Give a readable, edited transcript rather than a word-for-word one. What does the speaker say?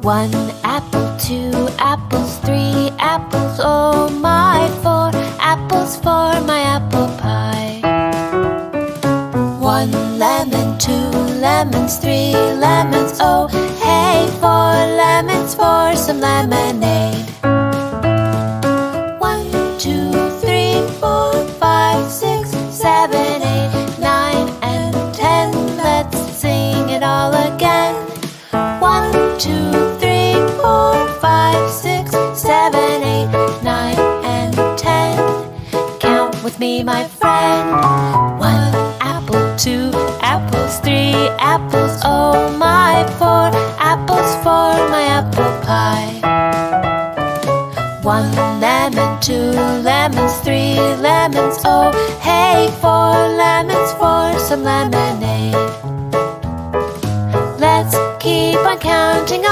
One apple, two apples, three apples, oh my, four apples for my apple pie. One lemon, two lemons, three lemons, oh hey, four lemons for some lemonade. 1, 2, 3, 4, 5, 6, 7, 8, 9, and 10. Let's sing it all again. 1, 2, 3, 4, 5, 6, 7, 8, 9, and 10. Count with me, my friend. 1 apple, 2 apples, 3 apples, oh my, 4 apples for my apple pie. 1 lemon, 2 lemons, 3 lemons, oh hey, 4 lemons for some lemonade. Let's keep on counting